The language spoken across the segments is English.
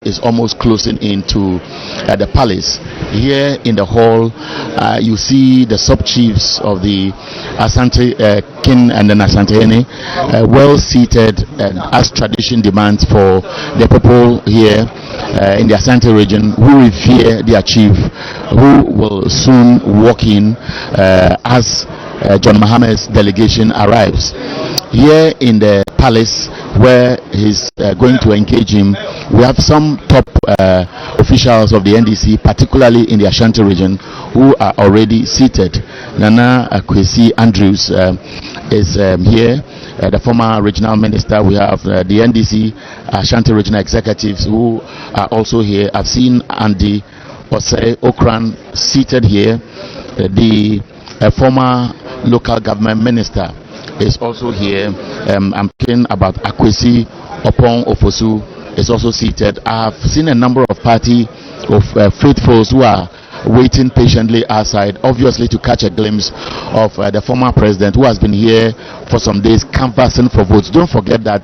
is almost closing into the palace. Here in the hall, you see the sub chiefs of the Asante king and the Asantehene, well seated, and as tradition demands for the people here in the Asante region, who revere their chief, who will soon walk in as John Mahama's delegation arrives. Here in the palace where he's going to engage him, we have some top officials of the NDC, particularly in the Ashanti region, who are already seated. Nana Kwesi Andrews is here, the former regional minister. We have the NDC Ashanti regional executives who are also here. I've seen Andy Osei Okran seated here. The former local government minister is also here. I'm talking about Akwesi Opon Ofosu is also seated. I have seen a number of party of faithfuls who are waiting patiently outside, obviously to catch a glimpse of the former president, who has been here for some days canvassing for votes. Don't forget that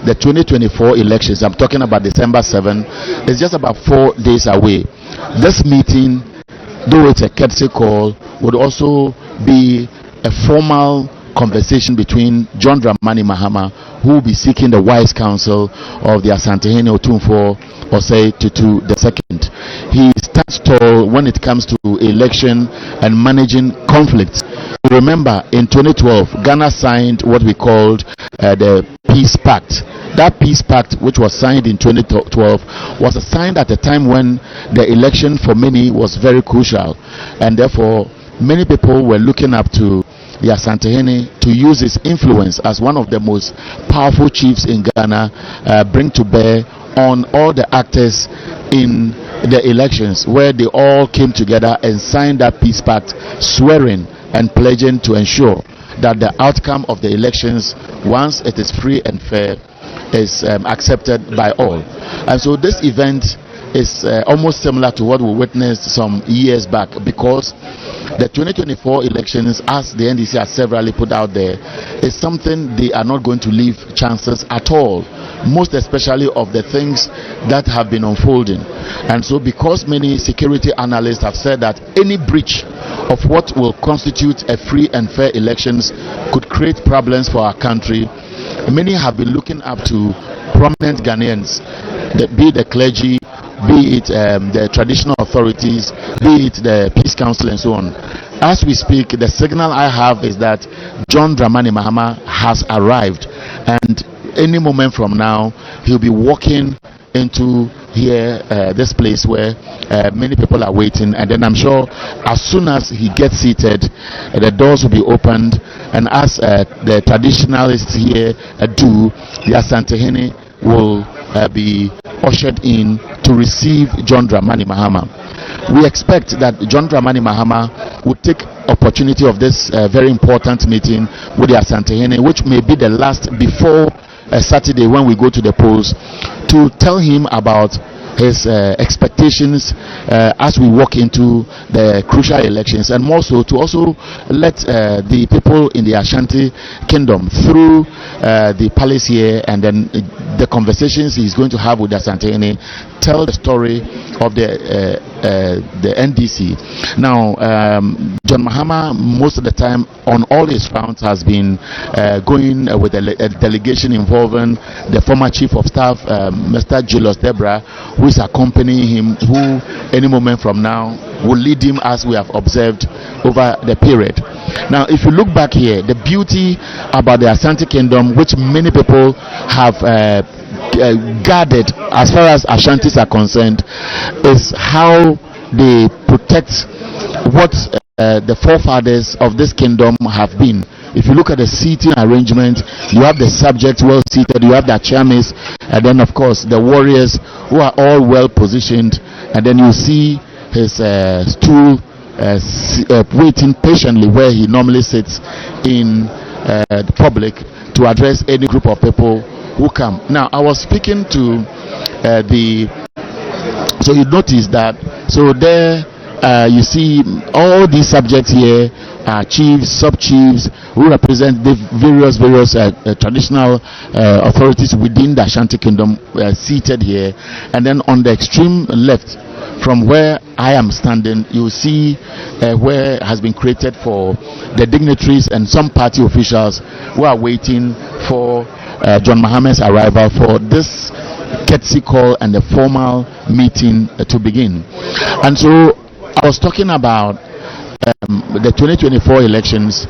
the 2024 elections, I'm talking about December 7, is just about 4 days away. This meeting, though it's a courtesy call, would also be a formal conversation between John Dramani Mahama, who will be seeking the wise counsel of the Asantehene Otumfuo Osei Tutu II. He stands tall when it comes to election and managing conflicts. Remember, in 2012, Ghana signed what we called the Peace Pact. That Peace Pact, which was signed in 2012, was signed at a time when the election for many was very crucial, and therefore many people were looking up to the Asantehene to use his influence as one of the most powerful chiefs in Ghana, bring to bear on all the actors in the elections, where they all came together and signed that Peace Pact, swearing and pledging to ensure that the outcome of the elections, once it is free and fair, is accepted by all. And so this event is almost similar to what we witnessed some years back, because the 2024 elections, as the NDC has severally put out there, is something they are not going to leave chances at all, most especially of the things that have been unfolding. And so, because many security analysts have said that any breach of what will constitute a free and fair elections could create problems for our country, many have been looking up to prominent Ghanaians, be it the clergy, be it the traditional authorities, be it the Peace Council, and so on. As we speak, the signal I have is that John Dramani Mahama has arrived, and any moment from now he'll be walking into here, this place where many people are waiting, and then I'm sure as soon as he gets seated, the doors will be opened, and as the traditionalists here do, the Asantehene will be ushered in to receive John Dramani Mahama. We expect that John Dramani Mahama would take opportunity of this very important meeting with the Asantehene, which may be the last before Saturday when we go to the polls, to tell him about his expectations as we walk into the crucial elections, and more so to also let the people in the Ashanti kingdom through the palace here, and then the conversations he's going to have with the Asantehene, tell the story of the NDC. Now, John Mahama, most of the time on all his rounds, has been going with a delegation involving the former chief of staff, Mr. Julius Debra, who is accompanying him, who any moment from now will lead him, as we have observed over the period. Now, if you look back here, the beauty about the Ashanti kingdom, which many people have guarded as far as Ashantis are concerned, is how they protect what the forefathers of this kingdom have been. If you look at the seating arrangement, you have the subjects well seated, you have the chairmans, and then of course the warriors, who are all well positioned, and then you see his stool waiting patiently where he normally sits in the public to address any group of people who come. Now, I was speaking to so you notice that, so there you see all these subjects here are chiefs, sub-chiefs who represent the various traditional authorities within the Ashanti Kingdom seated here. And then on the extreme left, from where I am standing, you see where has been created for the dignitaries and some party officials who are waiting for John Mahama's arrival for this courtesy call and the formal meeting to begin. And so I was talking about the 2024 elections.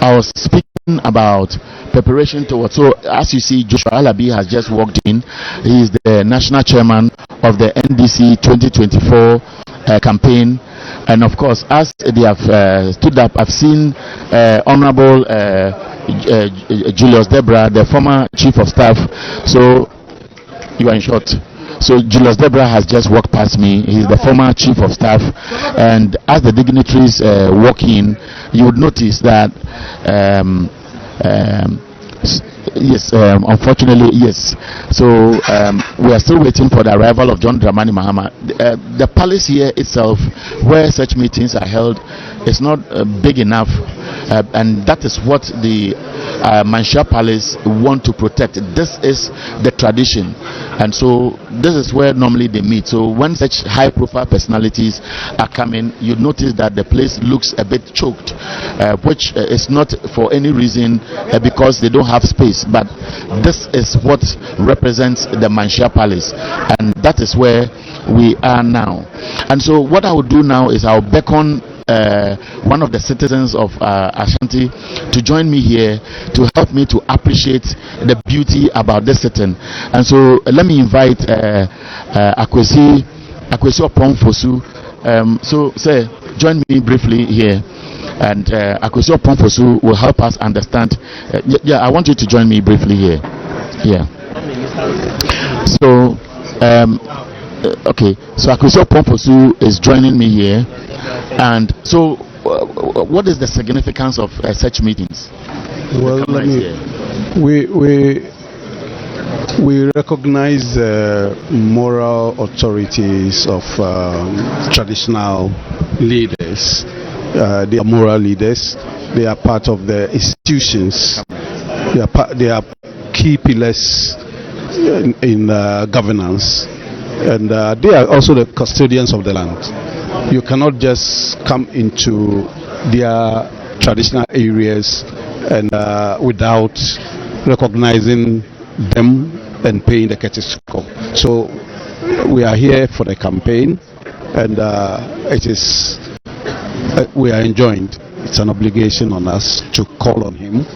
I was speaking about preparation towards. So as you see, Joshua Alabi has just walked in. He is the national chairman of the NDC 2024 campaign. And of course, as they have stood up, I've seen Honorable Julius Debra, the former chief of staff. So you are in short. So Julius Debra has just walked past me. He's the former chief of staff, and as the dignitaries walk in, you would notice that yes, unfortunately, yes. So we are still waiting for the arrival of John Dramani Mahama. The palace here itself, where such meetings are held, is not big enough, and that is what the Mansha Palace want to protect. This is the tradition, and so this is where normally they meet. So when such high-profile personalities are coming, you notice that the place looks a bit choked, which is not for any reason because they don't have space, but this is what represents the Mansha Palace, and that is where we are now. And so what I will do now is I'll beckon one of the citizens of Ashanti to join me here to help me to appreciate the beauty about this setting. And so let me invite Akwesi Oponfosu. So sir, join me briefly here, and Akwesi Oponfosu will help us understand. Yeah, I want you to join me briefly here. Yeah. So okay, so Akwesi Oponfosu is joining me here. And so, what is the significance of such meetings? Well, we recognize moral authorities of traditional leaders. They are moral leaders. They are part of the institutions. They are key pillars in governance, and they are also the custodians of the land. You cannot just come into their traditional areas and without recognizing them and paying the courtesy call. So we are here for the campaign, and it is we are enjoined. It's an obligation on us to call on him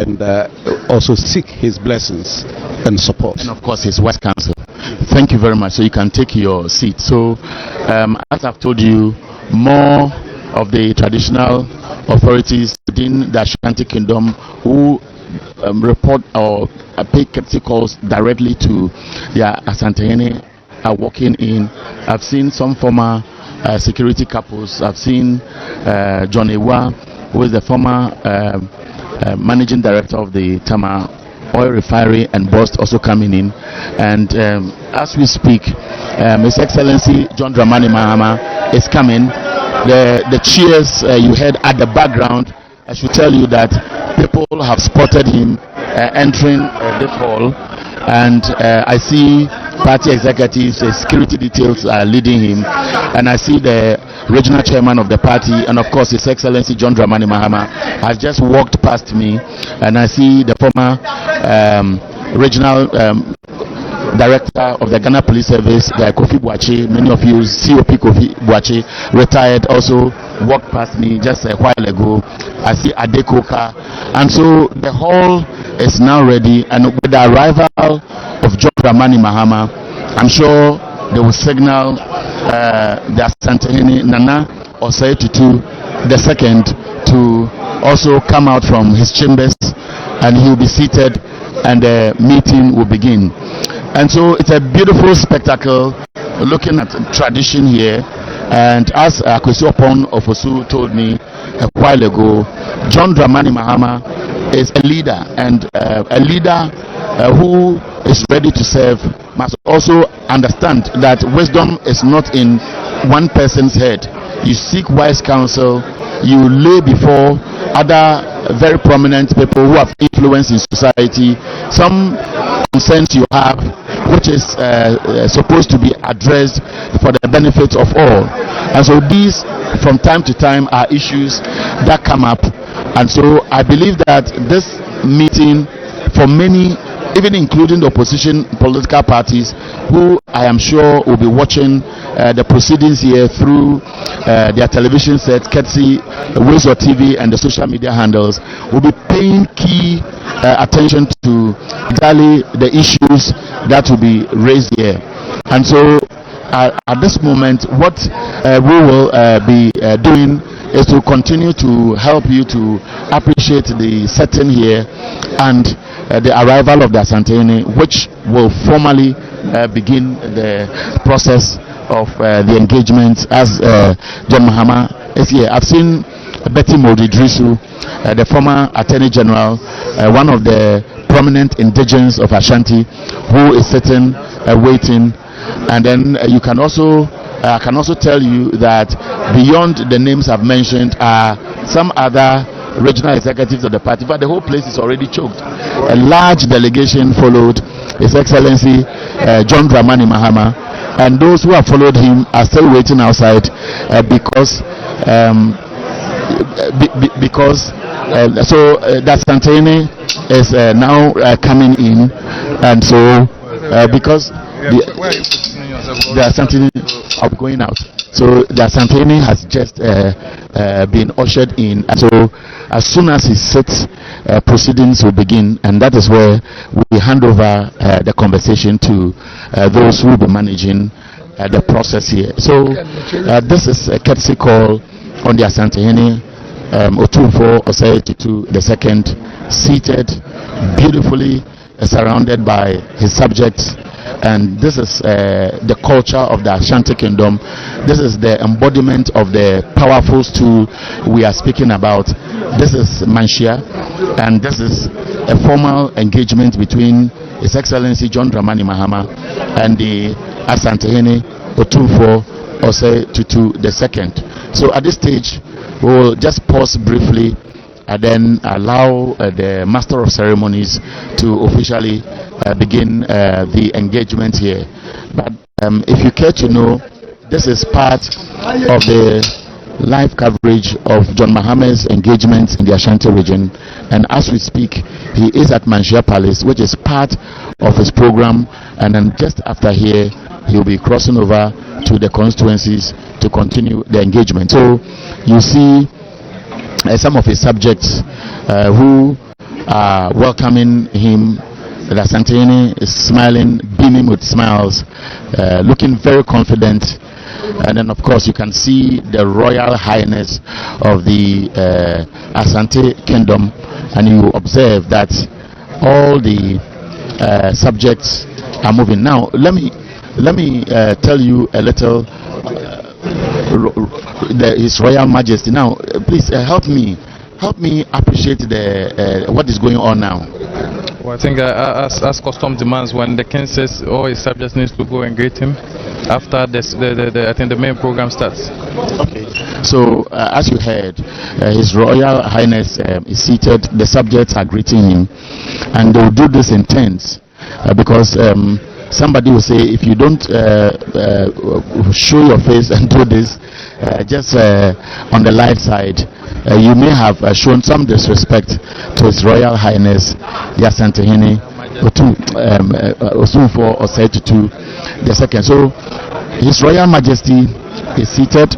and also seek his blessings and support, and of course his wise counsel. Thank you very much. So you can take your seat. So as I've told you, more of the traditional authorities within the Ashanti Kingdom who report or pay courtesy calls directly to their Asantehene are walking in. I've seen some former security couples. I've seen John Ewa, who is the former managing director of the Tama Oil Refinery and Bost, also coming in. And as we speak, His Excellency John Dramani Mahama is coming. The cheers you heard at the background, I should tell you that people have spotted him entering this hall, and I see party executives, security details are leading him, and I see the regional chairman of the party, and of course His Excellency John Dramani Mahama has just walked past me, and I see the former regional director of the Ghana Police Service, Kofi Boache. Many of you, COP Kofi Boache, retired, also walked past me just a while ago. I see Adekoka, and so the hall is now ready, and with the arrival of John Dramani Mahama, I'm sure they will signal the Asantehene Nana Osei Tutu the second to also come out from his chambers, and he will be seated and the meeting will begin. And so it's a beautiful spectacle looking at tradition here. And as Akwesi Oponfosu told me a while ago, John Dramani Mahama is a leader, and a leader who is ready to serve must also understand that wisdom is not in one person's head. you seek wise counsel, you lay before other very prominent people who have influence in society some concerns you have, which is supposed to be addressed for the benefit of all. And so these from time to time are issues that come up. And so I believe that this meeting, for many, even including the opposition political parties, who I am sure will be watching the proceedings here through their television sets, courtesy Ways or TV and the social media handles, will be paying key attention to exactly the issues that will be raised here. And so at this moment, what we will be doing is to continue to help you to appreciate the setting here and the arrival of the Asantehene, which will formally begin the process of the engagement as John Mahama is here. I've seen Betty Modidrisu, the former Attorney General, one of the prominent indigenes of Ashanti, who is sitting waiting. And then you can also I can also tell you that beyond the names I've mentioned are some other regional executives of the party, but the whole place is already choked. A large delegation followed His Excellency John Dramani Mahama, and those who have followed him are still waiting outside because that Asantehene is now coming in, and so because the Asantehene are going out. So the Asantehene has just been ushered in. So as soon as he sits, proceedings will begin, and that is where we hand over the conversation to those who will be managing the process here. So this is a courtesy call on the Asantehene Otumfuo Osei-Tutu II, seated beautifully surrounded by his subjects. And this is the culture of the Ashanti Kingdom. This is the embodiment of the powerful stool we are speaking about. This is Manshia, and this is a formal engagement between His Excellency John Dramani Mahama and the Asantehene Otumfuo Osei-Tutu II. So at this stage, we will just pause briefly and then allow the Master of Ceremonies to officially begin the engagement here. But if you care to know, this is part of the live coverage of John Mahama's engagement in the Ashanti region, and as we speak, he is at Manshia Palace, which is part of his program, and then just after here, he will be crossing over to the constituencies to continue the engagement. So you see some of his subjects who are welcoming him. The Asantehene is smiling, beaming with smiles, looking very confident. And then of course you can see the Royal Highness of the Asante Kingdom, and you observe that all the subjects are moving. Now let me tell you a little His Royal Majesty. Now please help me appreciate the what is going on now. Well, I think as custom demands, when the king says all his subjects needs to go and greet him after this, I think the main program starts. Okay. So as you heard, His Royal Highness is seated. The subjects are greeting him, and they will do this in turns because somebody will say, if you don't show your face and do this just on the live side, you may have shown some disrespect to His Royal Highness the Asantehene Otumfuo Osei-Tutu II. So His Royal Majesty is seated.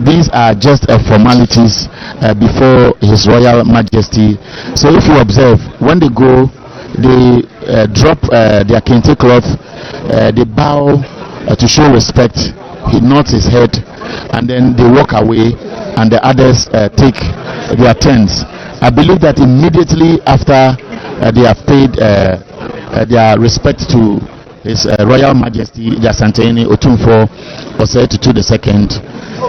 These are just formalities before His Royal Majesty. So if you observe, when they go, they drop their kente cloth, they bow to show respect. He nods his head, and then they walk away, and the others take their turns. I believe that immediately after they have paid their respect to His Royal Majesty the Asantehene Otumfuo Osei-Tutu II,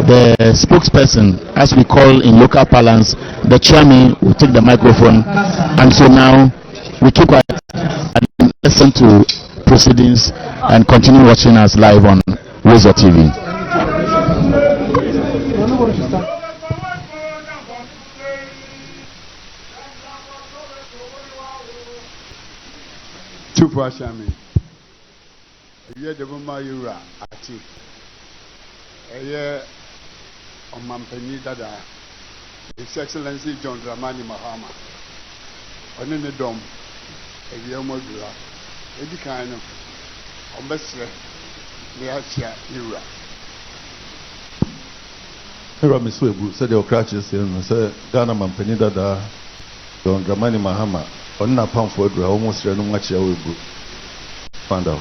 the spokesperson, as we call in local parlance, the chairman, will take the microphone, and so now we keep quiet and listen to proceedings and continue watching us live on Ways or TV. Two Pashami. You the woman you are at it. A year on Mampani Dada. His Excellency John Dramani Mahama. On in the dome. A year modula. Any kind of ambassador. The Asia Ura. Here are Miss Webu, said your crutches and said Ghana Mampani Dada. John Dramani Mahama. On a pound for almost no much I will found out.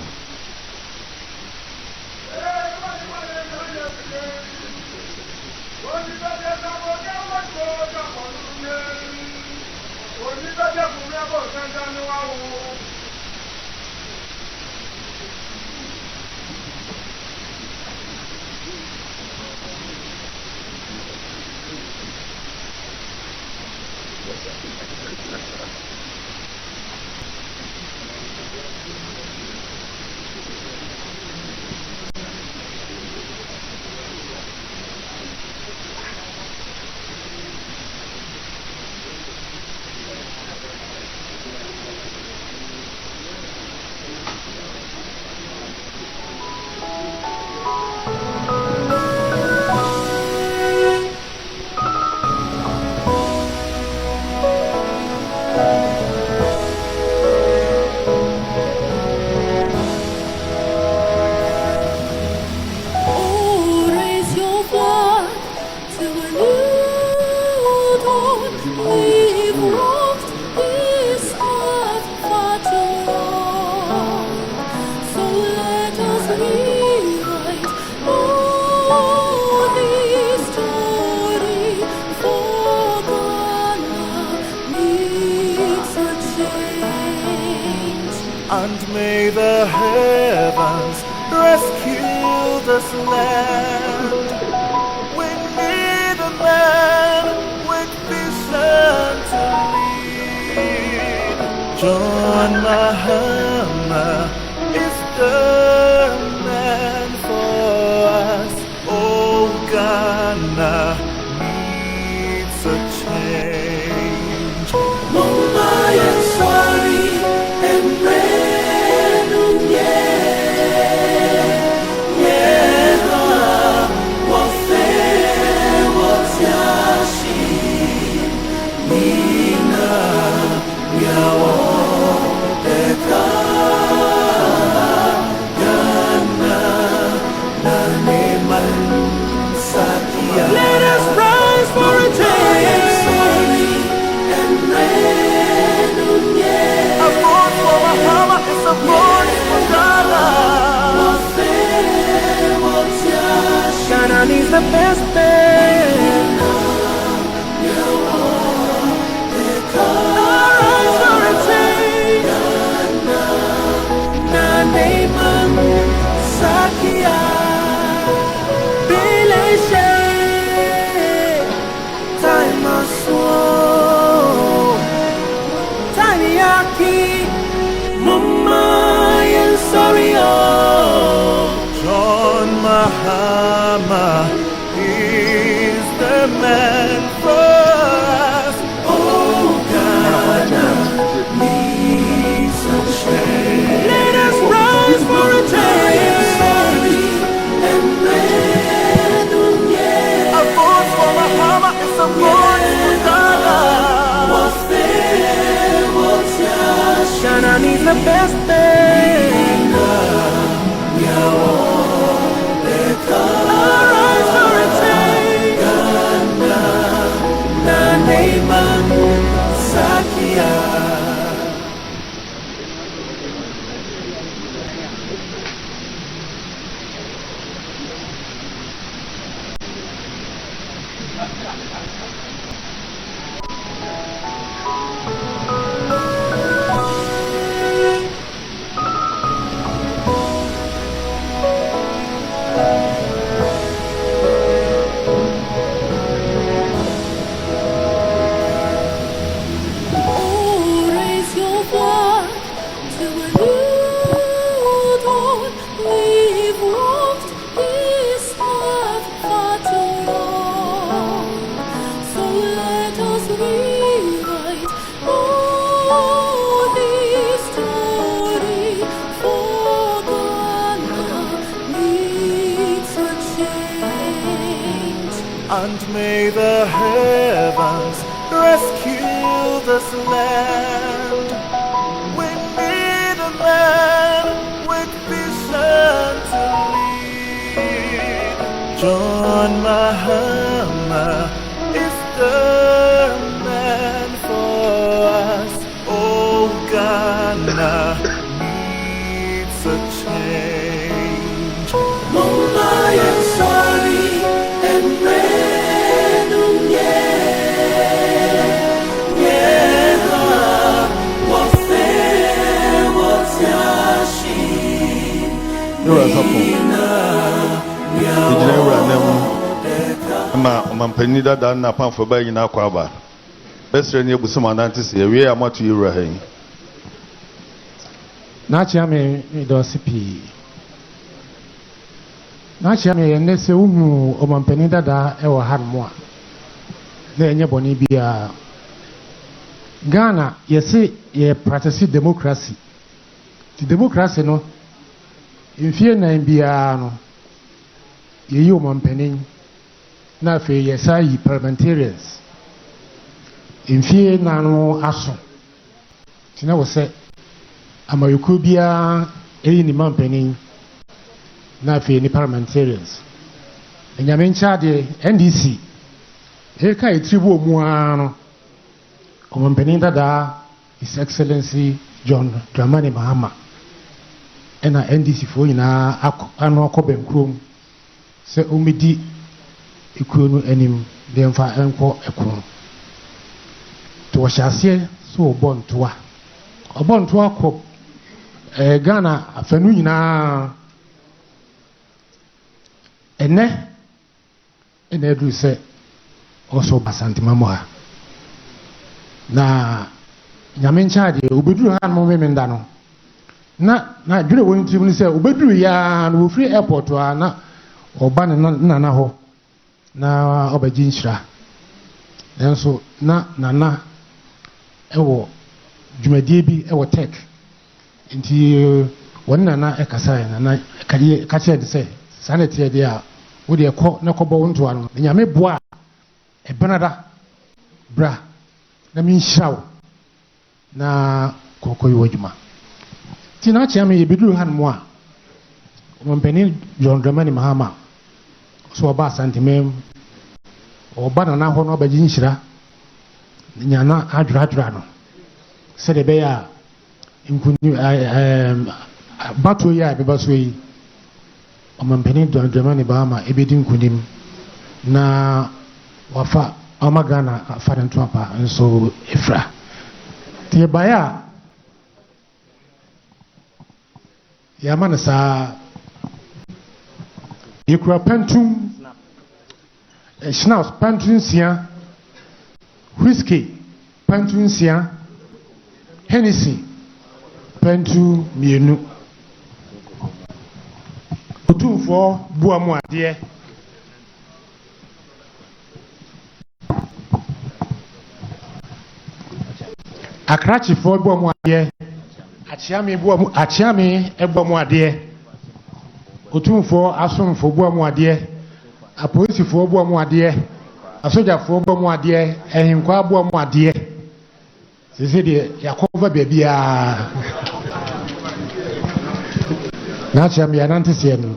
And may the heavens rescue this land. We need a man with vision to lead. John Mahama is the man for us. Oh, Ghana needs a change. Mama is sorry and let us rise for a change. A vote for Mahama is a vote for Ghana. Ghana needs the best man. Rise for a change. Naneman Sakia. John Mahama is the man for us. Oh, Ghana needs a change. Let us rise for a change. A vote for Mahama is a vote for Ghana. Ghana needs the best thing. Arise for a change. Naneman Sakia. We've walked this path far too long. and may the heavens rescue this land. We need a man with vision to lead. John Mahama is the man for us. Oh, Ghana needs a change. Mumba and sorry and Renum, Mampani dada na pamfo ba nyina kwa aba besre ne ebuso manante se ewie amatu yura han na chia me do sipi na chia me ne se uhu o mampani dada e wo harmo a na enye boni bia Ghana yesi ye practice democracy. The democracy no infie na bia no ye yi o mampani na fe yesa yi parliamentarians infie na no aso tina wo se amayuko bia eyi ni mampani na fe ni parliamentarians enyame nchade NDC e kai tribu omu ano mampani dada His Excellency John Dramani Mahama ena NDC fo nyina ano akobenkrom se omidi ikuno anim demfa enko ekon to wahyasie so obontoa ko Ghana afanu nyina ene edu se also Asantehene ha na nyame nchaade obeduru han mo memenda no na dwere won tim ni se obeduru ya no free airport a na oba na ho na obaji nhyira enso na ewo dwumadie bi ewo tech nti won na ekasa na kariye kache de se sanete de a wo de ekọ na kọbọ nto ano nyame boa ebenada bra na mi nhyirawo na kokoyi wajuma tina chiame yebeduru han mo a ompeni John Dramani Mahama so oba Asantehene oba na ho no obaji nhyira nyana adwura no se de be ya nkuni bato ya be baso yi ompeni John Dramani Mahama ebedi nkunim na wafa amagana afare nto apa nso efra tie baya ya manasa yekura pantum schnapps pantum sia whiskey pantum sia Hennessy pantum mienu otumfo buamu ade akrachi fo buamu ade achiame ebomu ade otumfo asomfo buamu ade apolisifo buamu ade asojafo buamu ade ehinkwa buamu ade sese de yakova bebia na achiame yanante se no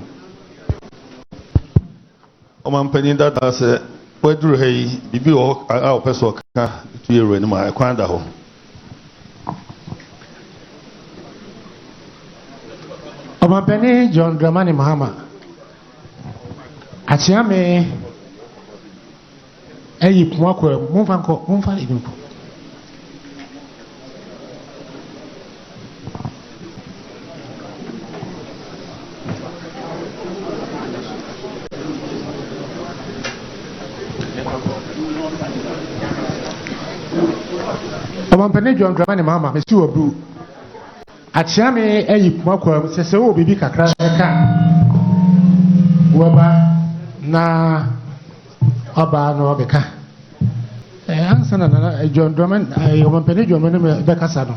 Mampani dada se waduru hai bibi o a opeso ka tu yero ni ma kwanda ho Mampani John Dramani Mahama achiame eyi pumako mumfa idinku Mampani John Dramani Mahama mesi obru achiame eyi pumako sese o bibi kakra ka waba na aba no beka ansa na John Dramani Mampani John Dramani beka sa no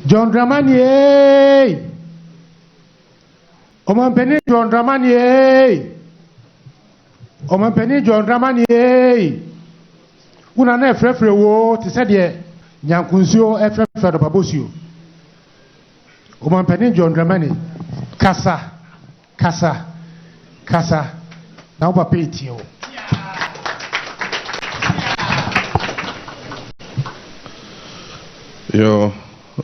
John Dramani Omampeni John Dramani, Omampeni John Dramani, una ne frefre wo, ti said ye, Nyankunzio, Efrem Fado Babosio. Omampeni John Dramani, Kasa, now papetio. Your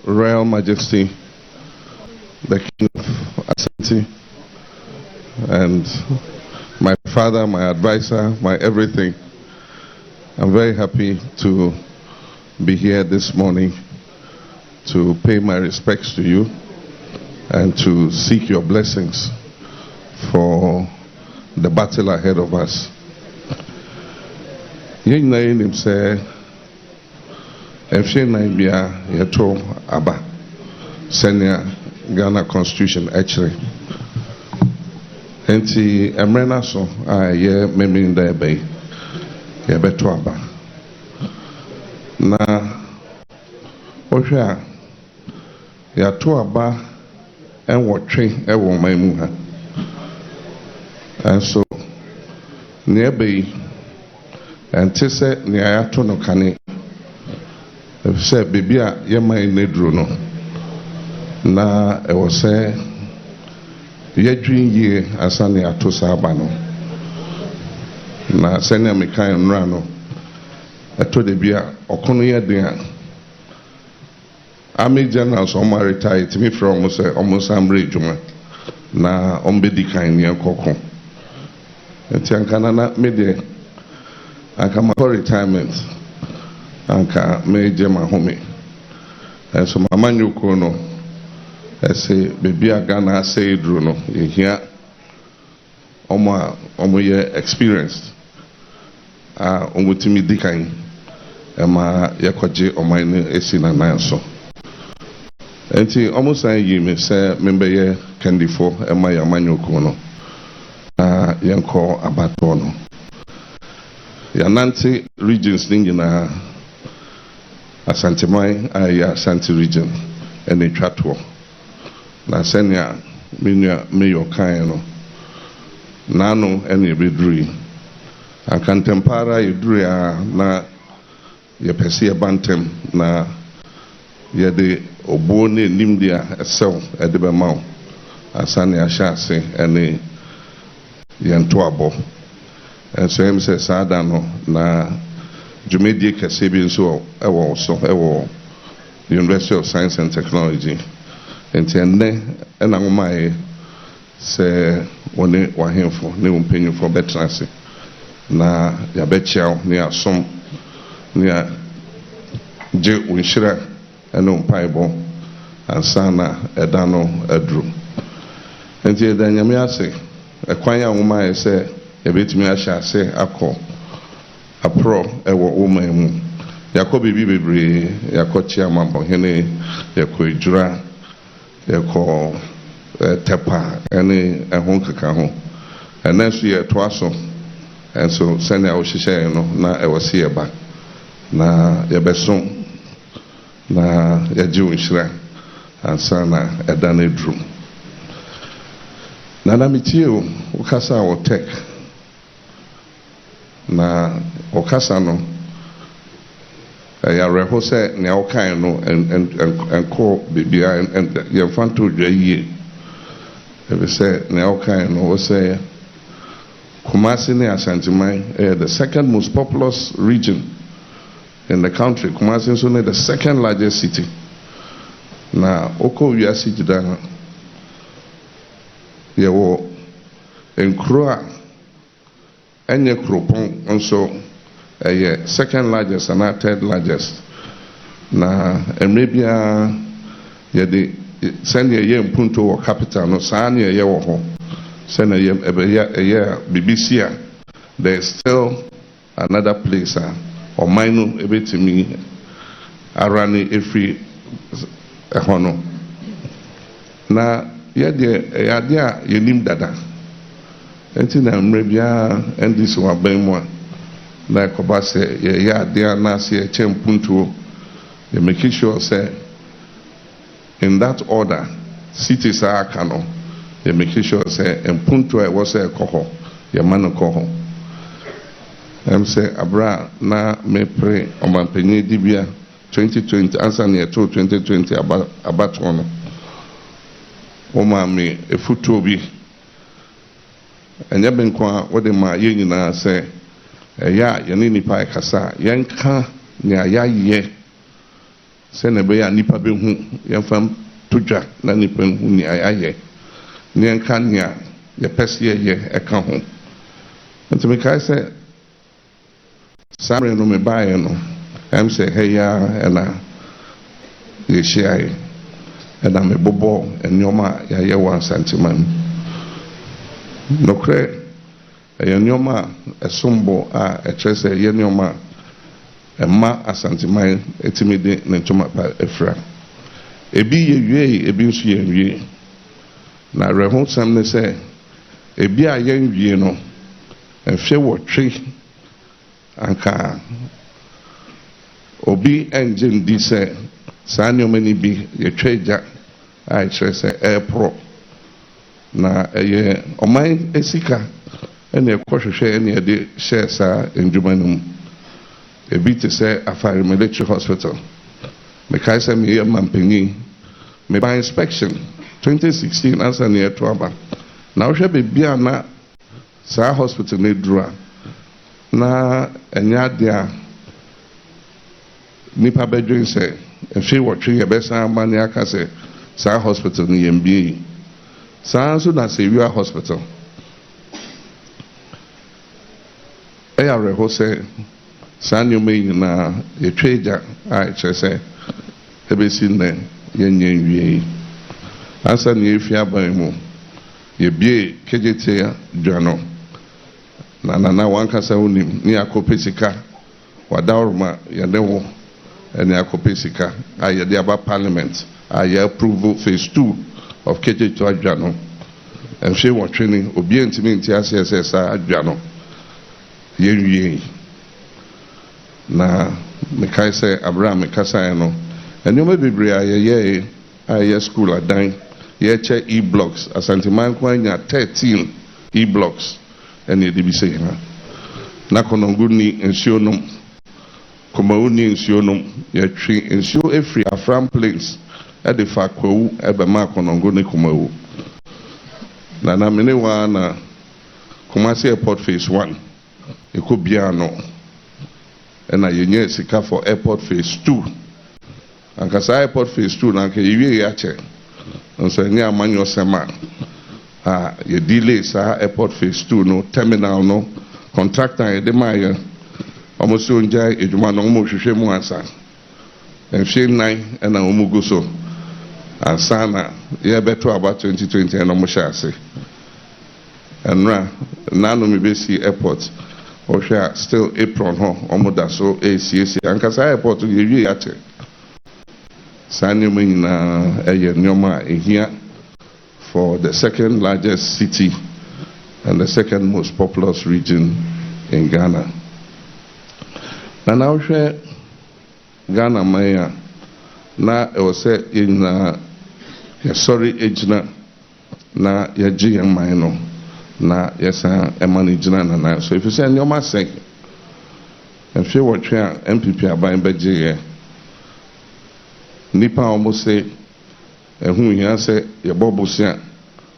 Royal Majesty, the King of Asante, and my father, my advisor, my everything. I'm very happy to be here this morning to pay my respects to you and to seek your blessings for the battle ahead of us. Yen name say Efshe Naibia Yato Aba Senior Ghana Constitution actually. Enti Emrena so ye memi nda ebe ye beto aba. Na ohwe a yato aba enwotwe ewo man mu ha. And so ne ebe enti se ne yato no kane. Se bibia ye man nedru no. Na ewo se yedwin ye asane ato saba no na sene mekan nra no eto de bia okono ye den army generals on my retire me from say almost am rejuma na ombedi kan ne kokko enti anka na me de anka ma retirement anka me je ma home so mama nyuko no say baby Ghana say dru no here omo ye experienced omutimi dikan ema yakoje oman no esi na nan so enti omo san yi me say member ye kandifo ema ya manyoko no yenko abato no ya nanti regions ningi na Asantehene aya Asante region ene twatwo na senia menua meyo kan no nano ene beduri akantempara yeduri na ye pese ye bantem na ye de obo ne nimdia esew ede be maw asane ahyase ene ye ntoabo enso em se sada no na jumedie kese bi nso ewo University of Science and Technology. Enti enne na ngomae se woni wahemfo ne wompenyufo betrase na ya bechiaw ne asom ne je unshira ene mpaibo ansana edano adru enti edanyame ase ekwan ya ngomae se ebetimi ahya ase akọ apro ewo woman mu yakobi bebre yakochi amambo hene yakoijura yako tepa ene ehon kaka ho enesu ye toaso enso sene o hihye no na ewose ye ba na ye beso na yaji unhira ansa na eda na edru na na mitie o ukasa o tek na okasa no ya reho se ne okan no enko bibia ye fanto dwaye ebe se ne okan no wo se Kumasi ne Asantehene the second most populous region in the country. Kumasi is only the second largest city. Na oko wiase jida ye wo enkro a enye kropon nso second largest and third largest na emrebia ye de send ye mpunto wo capital no saa ne ye wo ho send ye BBC there is still another place or mine ebetimi arani every ehono na ye de a yenim dada enti na emrebia endis wa banmu na koba se ye ade na se chempuntuo you make sure say in that order cities are kano yɛ make sure sɛ mpunto a ɛwɔ sɛ ɛkɔ hɔ yɛma no kɔ hɔ ɛm sɛ abra na mepere ɔmampanyin di bia 2020 ansa na yɛtoo 2020 abatoɔ no wɔma me efutuo bi ɛnyɛ benko a wɔde ma yɛn nyinaa sɛ ɛyɛ a yɛne nipa ɛkasa yɛnka nea yɛayɛ sɛ na ɛbɛyɛ a nipa bɛhu yɛmfa to dwa na nipa hu nea yɛayɛ na yɛnka nea yɛpɛ sɛ yɛyɛ ɛka ho nti mekae sɛ saa mmerɛ no mebaeɛ no ɛm sɛ ha yi ara ɛna yɛhyiaeɛ ɛna mebobɔ nneɔma a yɛayɛ wɔ Asantema mu nokorɛ ɛyɛ nneɔma a ɛsombo a ɛkyerɛ sɛ ɛyɛ nneɔma a ɛma Asantema ɛtumi de ne ntoma pa afira ebi yɛwie ebi nso yɛnwie na awerɛhosɛm ne sɛ ebi a yɛnwie no mfe wɔtwe anka obi ɛngye ndi sɛ saa nneɔma no bi yɛtwa agya a ɛkyerɛ sɛ ɛɛporɔ na ɛyɛ ɔman esika ɛna ɛkɔhwehwɛ ɛna ɛde hyɛ saa ndwuma no mu ebi te sɛ Afare Military Hospital mekae sɛ meyɛ mampanyin meba inspection 2016 ansa na yɛto aba na wohwɛ baabi a na saa hospital no duru a na ɛnyɛ ade a nipa bɛdwen sɛ mfe wɔtwe yɛbɛsan aba ne aka sɛ saa hospital no yɛmbie yi saa nso na Sewia Hospital ɛyɛ awerɛho sɛ saa nneɛma yi nyinaa yɛtwa agya a ɛkyerɛ sɛ ɛbɛsi nnɛ yɛnyɛ nwie yi ansa na yɛfi aban mu yɛbie kegyete dwa no na nana wankasa wonim ne akɔpɛ sika wadaworoma yɛne wo ɛne akɔpɛ sika a yɛde aba parliament a yɛ approve phase 2 of kegyete adwa no ɛmhwe wɔtwe ne obiara ntimi nti aseɛ sɛ saa adwa no yɛnwie na mekae sɛ abra mekasaeɛ no nneɛma bebree a yɛyɛe a yɛ school adan yɛkyɛ e-blocks Asantema nko anya 13 e-blocks ɛne yɛde bi sɛ yɛn na Konongo ni nsuo nom Kumawu ni nsuo nom yɛtwe nsuo efiri Afram Plains ɛde fa Kwawu ɛbɛma Konongo ne Kumawu na mene wa na Kumasi Airport phase 1 ɛkɔ biara no ɛna yɛnyɛ sika for airport phase 2 ankasa airport phase 2 na anka yɛwie yɛakyɛ nso ɛnyɛ amanyɔ sɛm a yɛdelay saa airport phase 2 no terminal no contractor yɛde ma yɛ ɔmo sɛ ongya adwuma no ɔmo hwehwɛ mu ansa mfe 9 ɛna ɔmo gu so ansa na yɛbɛto aba 2020 ɛna ɔmo hyɛ ase ɛnra nano mebɛsi airport ɔhwɛ a still apron hɔ ɔmo da so ɛsiesie ankasa airport yɛwie yɛakyɛ saa nneɛma nyinaa ɛyɛ nneɛma a ɛhia for the second largest city and the second most populous region in Ghana. Na wohwɛ Ghana man a na ɛwɔ sɛ yɛnyinaa yɛsɔre egyina na yɛgye yɛn man no na yɛsan ɛma no gyina nana so ɛfiri sɛ nneɛma sɛn mfe wɔtwe a MPP aban bɛgye yɛ nipa a wɔn sɛ ɛho hia sɛ yɛbɔ bosia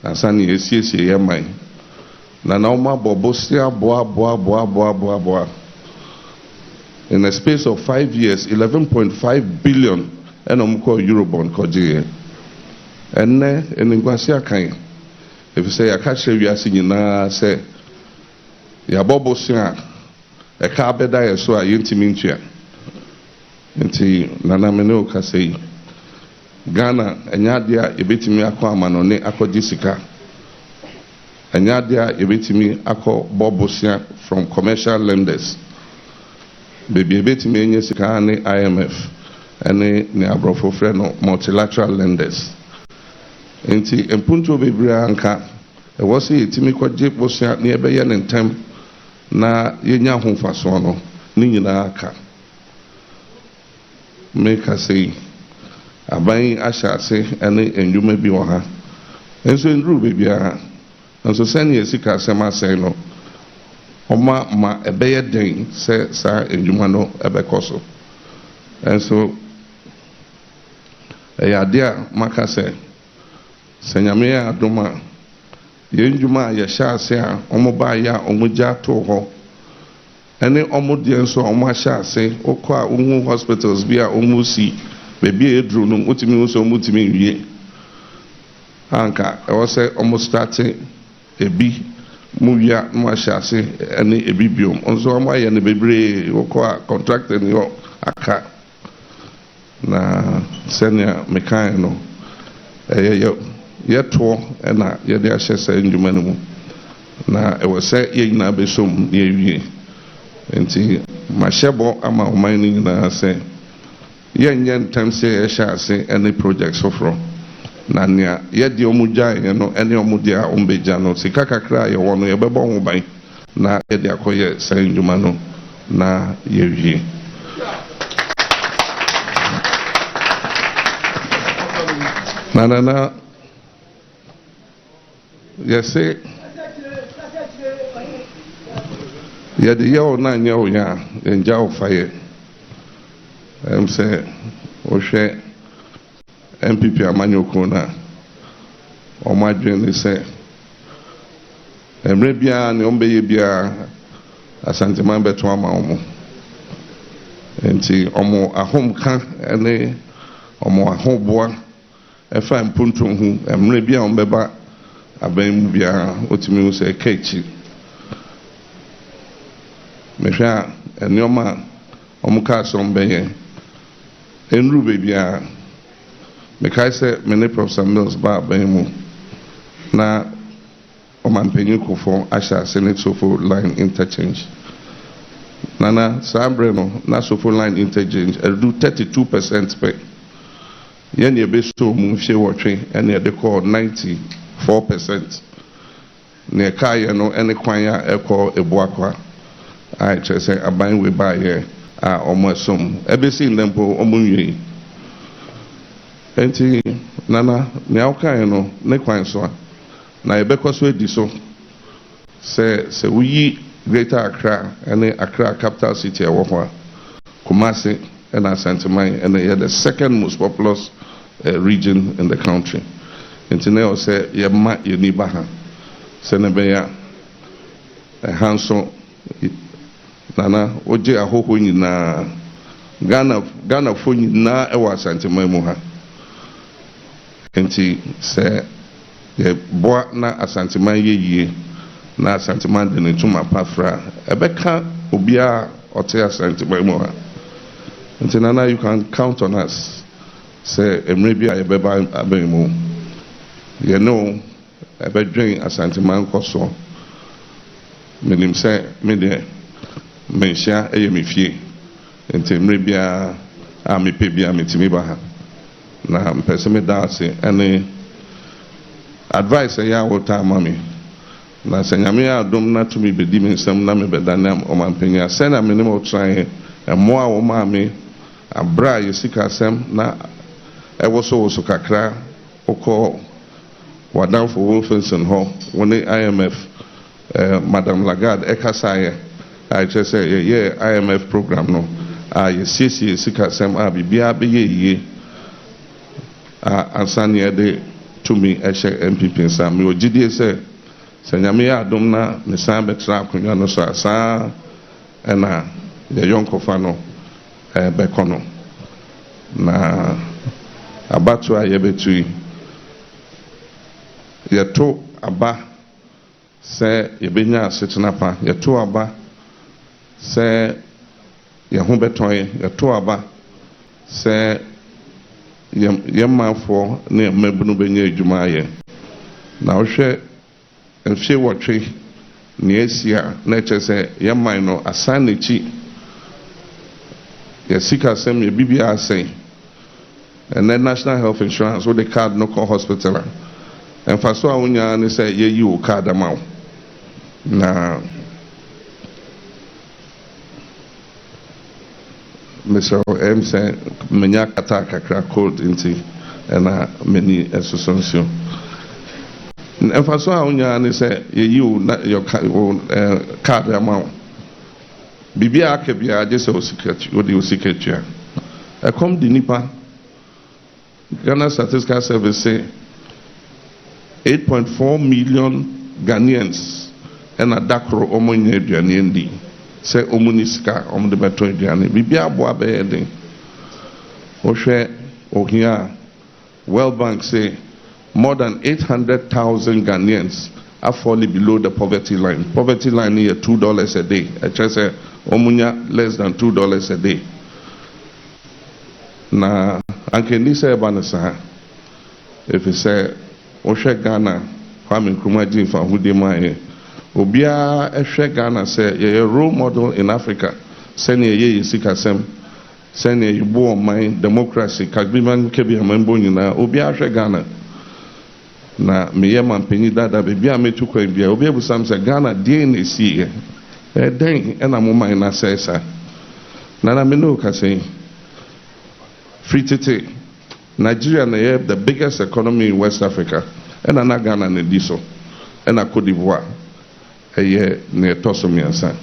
ansa ne yɛsiesie yɛ man na wɔn abɔ bosia boa in a space of 5 years 11.5 billion ɛna wɔn kɔ Eurobond kɔgye yɛ ɛnnɛ ɛnigwasi akan ɛfiri sɛ yɛaka kyerɛ wiase nyinaa sɛ yɛabɔ bosia a ɛka abɛda yɛ so a yɛntumi ntua nti nana mene o kasa yi Ghana ɛnyɛ adeɛ a yɛbɛtumi akɔ amanɔne akɔgye sika ɛnyɛ adeɛ a yɛbɛtumi akɔ bɔ bosia from commercial lenders baabi yɛbɛtumi enye sika ne IMF ɛne ne aborɔfo frɛ no multilateral lenders nti mpuntuo bebree anka ɛwɔ sɛ yɛtumi kɔgye bosia ne yɛbɛyɛ ne ntɛm na yɛnya ahofasoɔ no ne nyinaa aka meka sɛ aban ahyɛ ase ne ndwuma bi wɔ ha nso nduru bebia nso sɛne yɛsika asɛm asɛn no ɔma ma ɛbɛyɛ den sɛ saa edwuma no ɛbɛkɔ so nso ɛyɛ ade a maka sɛ nyame yɛ adom a yɛn dwuma a yɛhyɛ ase a ɔmo baayɛ a ɔmo gya ato hɔ ɛne ɔmo deɛ nso a ɔmo ahyɛ ase wokɔ a wohu hospitals bi a ɔmo si baabi a ɛduru no wotumi hu sɛ ɔmo tumi nwie anka ɛwɔ sɛ ɔmo starte ebi mu wia no ahyɛ ase ɛne ebi biom nso ɔmo ayɛ no bebree wokɔ a contractor ne yɔ aka na sɛnea mekan no ɛyɛ yɛtoɔ ɛna yɛde ahyɛ sɛ ndwuma no mu na ɛwɔ sɛ yɛn nyinaa bɛsom na yɛwie nti mahyɛbɔ ama ɔman no nyinaa sɛ yɛnyɛ ntɛm sɛ yɛhyɛ ase ɛne projects foforɔ na nea yɛde ɔmo gyaeɛ no ɛne ɔmo deɛ a ɔmo bɛgya no sika kakra a yɛwɔ no yɛbɛbɔ ho ban na yɛde akɔyɛ sɛ ndwuma no na yɛwie na yɛse yɛde yɛwo na nyɛ wo yɛ a yɛngya wo fayɛ ɛm sɛ wohwɛ MPP amanyɔkuo no a ɔmo adwene ne sɛ mmerɛ biara ne ɔmbɛyɛ biara asanteman bɛto ama ɔmo nti ɔmo ahomka ne ɔmo ahoboa ɛfa mponto ho mmerɛ bi a ɔmbɛba aban mu biara otumi hu sɛ ɛka akyi mehwɛ a nneɔma a ɔmo kaa sɛ ɔmbɛyɛ ɛnuru baabiara mekae sɛ me ne Professor Mills ba aban mu na ɔmampanyin Kufuor ahyɛ ase ne Sofo line interchange nana saa berɛ no na Sofo line interchange ɛdu 32% pɛ yɛne yɛbɛsɔ mu mfie wɔtwe ɛne yɛde kɔɔ 94% ne ɛkaeɛ no ɛne kwan a ɛkɔ Ebuakwa a ɛkyerɛ sɛ aban wei baayɛ a ɔmo ɛsom ɛbɛsi nnɛ mpo ɔmo nwie enti nana nea wokaeɛ no ne kwan so a na yɛbɛkɔ so adi so sɛ woyi Greater Accra ɛne Accra capital city ɛwɔ hɔ a Kumasi ɛna Asanteman ɛna yɛ the second most populous region in the country nti na yɛ sɛ yɛma yɛni ba ha sɛ ne bɛyɛ ɛha nso nana wogye ahɔhɔ nyinaa Ghanafoɔ nyinaa ɛwɔ Asanteman mu ha nti sɛ yɛboa na Asanteman yɛ yie na Asanteman de ne ntoma pafra ɛbɛka obiara ɔte Asanteman mu ha nti nana you can count on us sɛ mmerɛ bi a yɛbɛba aban mu yɛne ɛbɛdwen Asanteman nkɔ so menim sɛ medeɛ menhyia ɛyɛ me fie nti mmerɛ biara a mepɛ biara metumi ba ha na mpɛ sɛ meda ase ɛne advice ɛyɛ a wota ama me na sɛ nyame yɛ adom na tumi bɛdi me nsɛm na mebɛda ne ɔmampanyin a sɛna me ne ɔtraeɛ ɛmmoa a wɔmaa me abrɛ a yɛsika asɛm na ɛwɔ so wɔ so kakra wokɔ wadamfo Wilkinson hɔ wo ne IMF Madam Lagarde ɛkasaeɛ a ɛkyerɛ sɛ yɛyɛ IMF program no a yɛsiesie sika asɛm a biribiara bɛyɛ yie a ansa ne yɛde tumi ɛhyɛ MPP nsa mewɔ gyidie sɛ nyame yɛ adom na ne san bɛtena akonnwa no so a saa ɛna yɛyɔnkɔfa no bɛkɔ no na abato a yɛbɛtu yi yɛto aba sɛ yɛbɛnya asetena pa yɛto aba sɛ yɛho bɛtɔn yɛto aba sɛ yɛmmafoɔ ne yɛmmabunu bɛnya adwuma ayɛ na wohwɛ mfie wɔtwe ne asi a na ɛkyerɛ sɛ yɛmman no asan n'akyi yɛsika asɛm yɛbibia asɛn ɛnɛ national health insurance wode card no kɔ hospital a ɛmfa so a wonyaa ne sɛ yɛyi wo card ama wo na Mr. M sɛ menya kata kakra cold nti ɛna m'ani ɛsoso nsuo Emphasis on your say you your card amount. Bibia Kabia just a secret, what do you secret? I come the Nipa Ghana Statistical Service say 8.4 million Ghanaians and a Dakro Omonia Dianendi say Omuniska on the Beto Diane. Bibia Boabe Oshe Ohia World Bank say more than 800,000 Ghanaians are falling below the poverty line. Poverty line is $2 a day. I just say Omunya less than $2 a day. Na anke ni say banasa if you say Oshe Ghana Kwame Nkrumah Jimfa hude mai obia ehwe Ghana say ye role model in Africa send ye sikasem send ye bo man democracy kagbiman kebi amembo nyina obia ehwe Ghana na meye mampeni dada bebia metu kwa bia obia busam say Ghana die na sie den na mo man na say sa na me no ka say free tete Nigeria na the biggest economy in West Africa and na Ghana na diso and na Cote d'Ivoire eye na toso miansa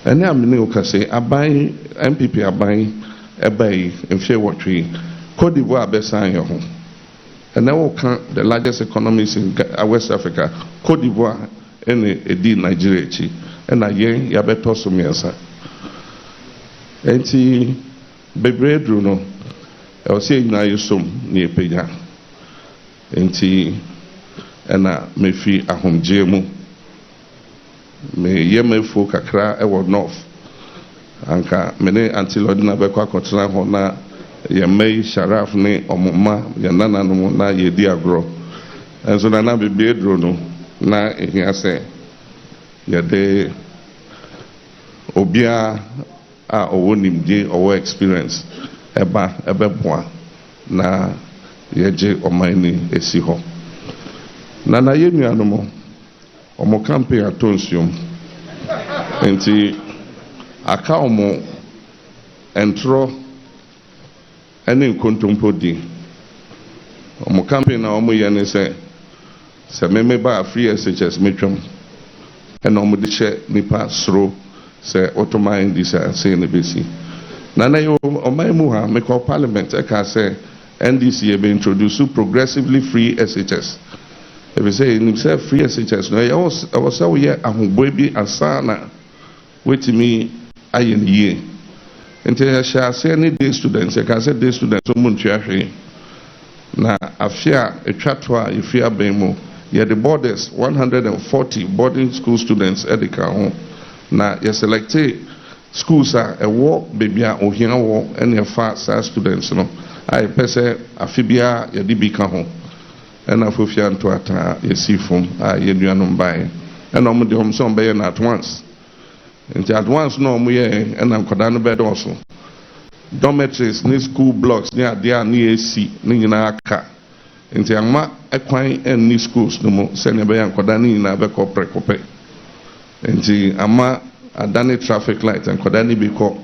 and am ne o ka say aban MPP aban ebai enfie wotwe Cote d'Ivoire be san yo ho and na o kan the largest economies in West Africa Cote d'Ivoire and edi Nigeria chi and na yen ya be toso miansa enti bebredru no I was saying now you some near Paya. Enti ena me fi ahomje mu. Me ye me fo kakra e wo north. Anka me ne until odina be kwa kotena ho na ye me sharaf ne omoma ye nana no na ye di agro. Enso na be bedro no na ehia se ye de obia a owo nimje owo experience eba ebeboa na yeje omani esi ho na yenuano mo omo campaign atonsium enti aka omo entro ene nkontompo di omo campaign na omo ye ne se meme ba free SHS metwam ene omo de che nipa sro se otoman di se ne besi Nana yo omaimu ha me call parliament e ka say NDC be introduce progressively free SHS. If you say in say free SHS no I was say we ahogbo bi asana wetimi aye ne ye. Enti ya sha say any day students e ka say day students so mun hwe na afia etwato a ifia ben mu ye the borders 140 boarding school students edika ho na ye selected schools are a war baby or here war and your fast students no I pese afibia ya dibika ho and afofia nto ata yesifum ye nuanom bai and omo de omso be na at once nti at once no omo ye and ankoda no be doso dormitories ni school blocks ni adia ni esi ni nyina aka nti ama ekwan en ni schools no mo se ne be ankoda ni nyina be koprekope nti ama adani traffic light and kodani biko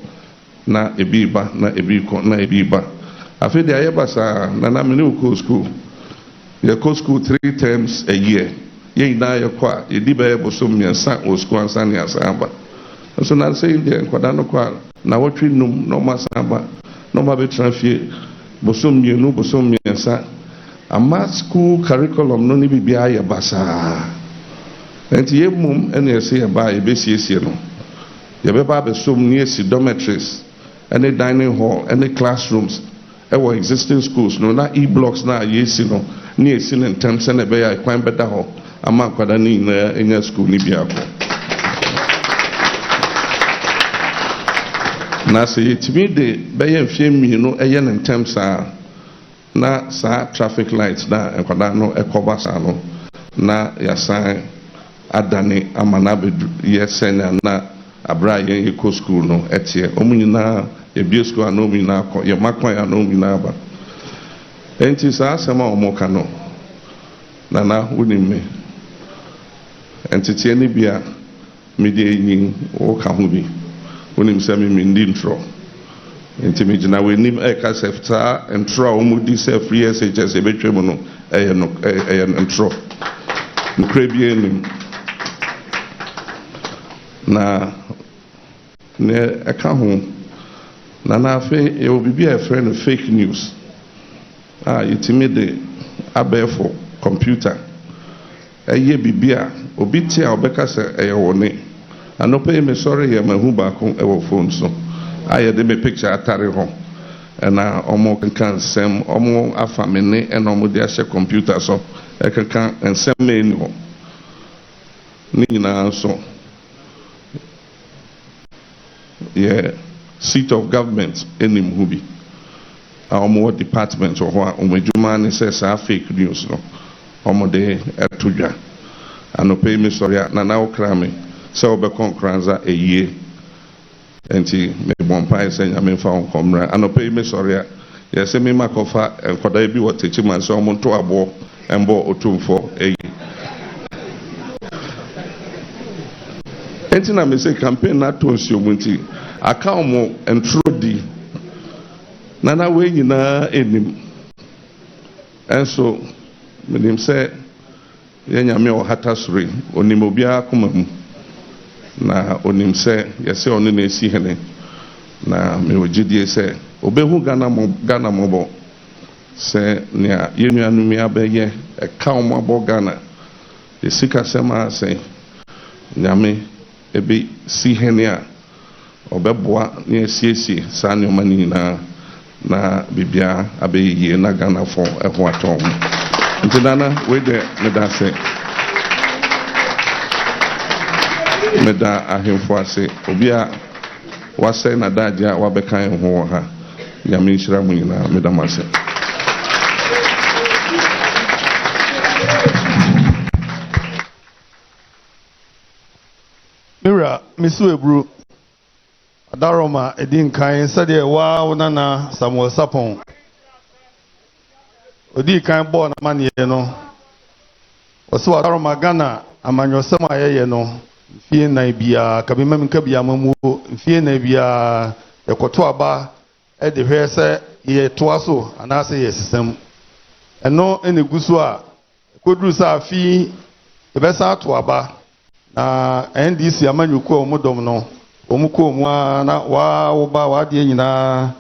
na ebiba na ebiko na ebiba afi de ayebasa na mini uko school ye ko school 3 times a year ye na ye kwa ye di be bosom miensa o school ansa ni asamba so na say de kodano kwa na wotwi num no masamba no ma be transfer bosom mienu bosom miensa ama school curriculum no ni bibia ye basa enti ye mum ene ye se ye ba ye be siesie no Yabeba be so near dormitories, any dining hall, any classrooms, our existing schools, no na e-blocks na yes no near sin in terms and a bay quite better ho. A man quadani in your school nibiako. Na say to me the bay and fame you know a yen in terms na sa traffic lights na and quadano a cobasano na ya sign adani amanabe yes and na abra yen ko school no etie omunyina e bi school ano mi na akọ ye makwan ano mi na aba enti sa asema omoka no nana wonimme enti tie ni bia me de yin wo ka ho bi wonim se me ndi ntro enti me gina wenim e ka sefta ntro o mu di se free SHS e betwem no e no ntro nkrebi enim na ne eka ho na na afi e obi bi a friend fake news yitimi de abefo computer eye bibia obi ti a obeka se eye woni anope me sorry ye mahu ba ko e wo phone so aye de me picture atare ho na omo kan sem omo afamene na omo de ahye computer so e kan ensem me ni ho ni na so yeah seat of government enim hu bi omo department or ho omo adwuma ne say sa fake news no omo de etodwa anope me sorry na na okra me se obekon kranza eyie enti me bompa ese nyame fa onkomra anope me sorry ya se me makofa enkoda bi wotechi man se omo to abo embo otumfo eyi enti na me se campaign na to nsiomunti aka omo entrodi nana we nyina enim enso menim se ye nyame o hatasuri onim obia komam na onim se yese onu na esi hene na me ogidie se obehu Ghana mobo se nia yenuanu mi abeye eka omo abo Ghana esika sema se nyame ebe si hene a obeboa na esiesie sa ne omani na bibia abeye na Ghana fo eho atom ntidana we de medase meda ahemfo ase obi a wasai na daje a wabekan ho ha nyame nhyira mu nyina meda mase mira misu ebru adaroma edin kan sade wa wonana Samuel Sapon odi kan bo na mane no oso adaroma Ghana amanyosem ayeye no fie na bia kabima minka bia mamu fie na bia ekoto aba e de hwe se ye toa so anase ye system eno eneguso a koduru sa fi ebesa to aba na NDC amanyuko omudom no omuko mu na wa oba wa de nyina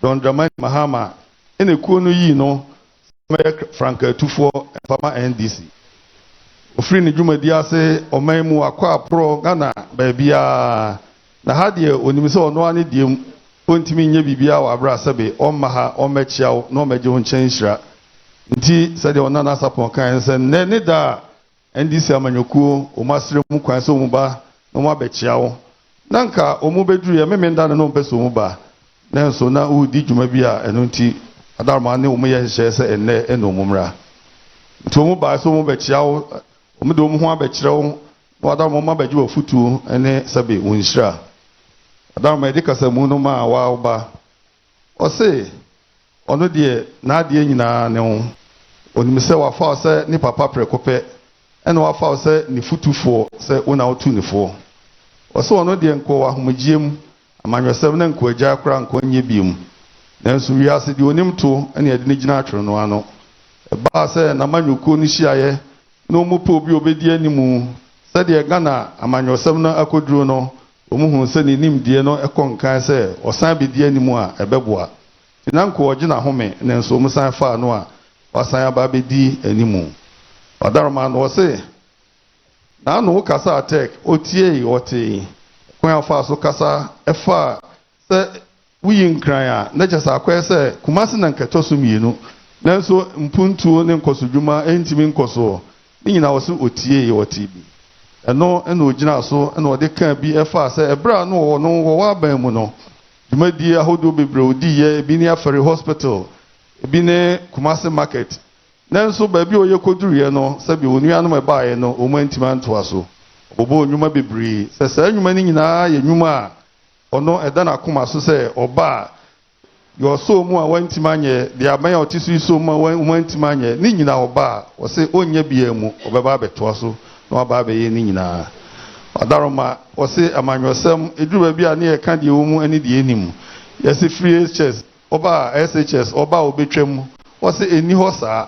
Don Dramani Mahama enekuo no yi no Frank Atufo fama NDC ofri ni dwumadi ase oman mu akwa apro Ghana baabia na ha de onimse ono ane diem ontimi nye bibia wa abra sebe omma ha omechiaw no meje ho nkyɛnhyira nti sɛde onana Sapon kan sɛ ne da NDC amanyokuo omasire mu kwan sɛ omuba no mo abechiaw nanka omu beduru ya memenda no mpɛ mu ba nanso na udi dwuma bi a ɛno nti adarma ne omu yɛ hyɛ sɛ enne omumra nti omu ba so omu bechiaw omu de omu ho abekyerɛw no adarma omu abegye ofutu ene sɛbe wonhyira adarma edi kasa mu no ma wa oba ɔse ɔno de na ade nyina ne ho onimsɛ wafa sɛ ni papa prekopɛ ene wafa sɛ ni futufo sɛ wona otu ne fo ɔse ɔno de nko ahomgiem amanyɔsɛm na nko agya kora nko nye biem nanso wiase de onim to ene ade ne gyina atwere no ano ba sɛ na manyuko ni hyiaye no mu po bi obedi animu sɛ de Ghana amanyɔsɛm na akoduro no omuhu sɛ ne nimdie no ɛkɔnkan sɛ ɔsan bedi animu a ɛbɛboa tinanko ɔgyina home nanso omusan fa no a wasan aba bedi animu adarma no ɔse na no kasa attack otie ɔte kwan afa so kasa ɛfa sɛ wuyi nkran a na kyesa akwa sɛ kumase na nketo so mienu nanso mpuntuo ne nkosodwuma entimi nkoso ni nyina wose otie ɔte bi ɛno ɛna ogyina so ɛna ɔde kan bi ɛfa sɛ ɛbra no wɔ no wɔ aban mu no dwumadi ahodo bebre odi yɛ bi ne afɛre hospital bi ne kumase market nanso baabi oye koduruyɛ no sɛbi onuanom ɛbaayɛ no ɔmo antima ntoa so ɔbɔ onwuma bebree sɛ saa nnwuma no nyinaa yɛ nnwuma a ɔno ɛda n'akoma so sɛ ɔba yɛ ɔsɔ mu a wantima nyɛ de aban a ɔte so yi so mu a wantima nyɛ ne nyina ɔba a ɔsɛ ɔnyɛ bia mu ɔbɛba abɛtoa so na ɔba abɛyɛ ne nyinaa ɔdaroma ɔsɛ amanyɔsɛm eduru baabi a ne yɛka deɛ wɔ mu ne deɛ enim yɛsɛ free HS ɔba SHS ɔba a ɔbɛtwam ɔsɛ eni hɔ saa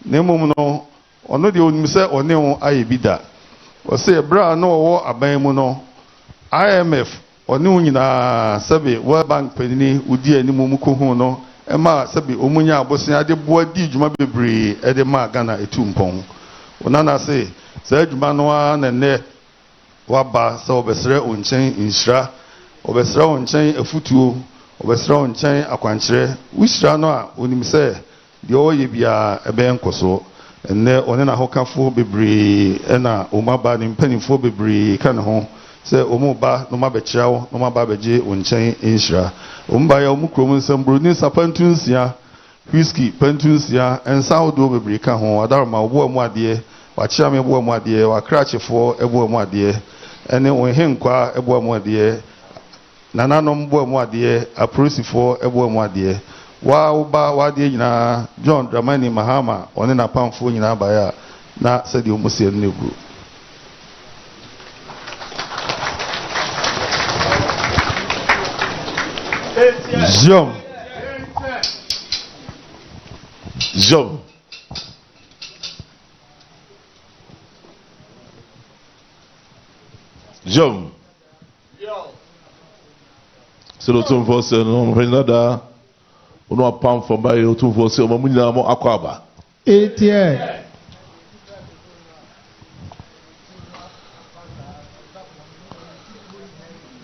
na mmom no ono de onim se one ho aye bi da o se bra na wo aban mu no IMF one ho nyina sebe World Bank panini udi animu mu ko hu no ema sebe omunya abosen ade boa di djuma bebre ede ma Ghana etumpon ona na se adwuma no a na ne waba se obesre onchen inshira obesre onchen afutuo obesre onchen akwankyere wishira no a onim se de oye bia ebe enkoso enne one na hokafo bebre ena omaba ni mpanifo bebre kan ho se omuba no mabekirawo no mababeje onchen inshira omba ya omukrom nsambro ni sapantunsia whisky pantunsia ensawodo bebre kan ho adarma obo amu ade wachia me ebo amu ade wakrachefo ebo amu ade ene onhenkwa ebo amu ade nananom ebo amu ade aprosifo ebo amu ade wa uba wade nyina John Dramani Mahama one na pamfo nyina baya na sedi omusie no negru Jom Selo tumfo se no mpenada ono apam for by tumfo se o mamunyina mo akwaba etie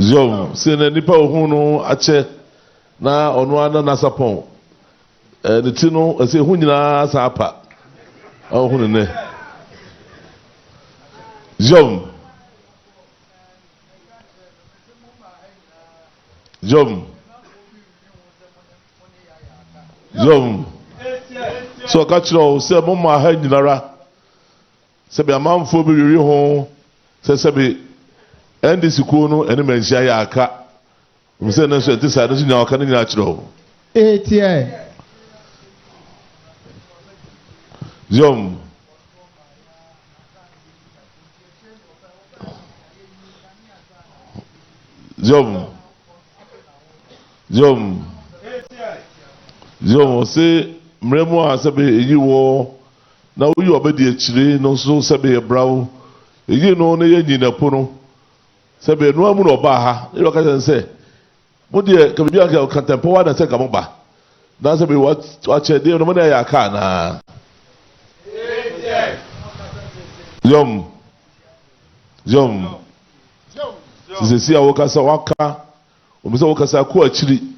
Jom se na nipa ohun no ache na ono ana na sapon de ti no ase hu nyina sa apa ohun ne Jom so kachiro se mo ma ha nyinara se be amanfo bi riri ho se be ndc ko no ene manhia ya aka mse na so tisa no nya aka nyina chiro etie Jom se mremu a se be yiwo na uyi obedi echire no so se be brawo eyi no na ye nyina po no se be no amu no ba ha e ka se mo de ka bi aka kantempo wa na se ka mo ba na se be wa che de no mo na ya ka na si awoka sa waka omisa woka sa ko achiri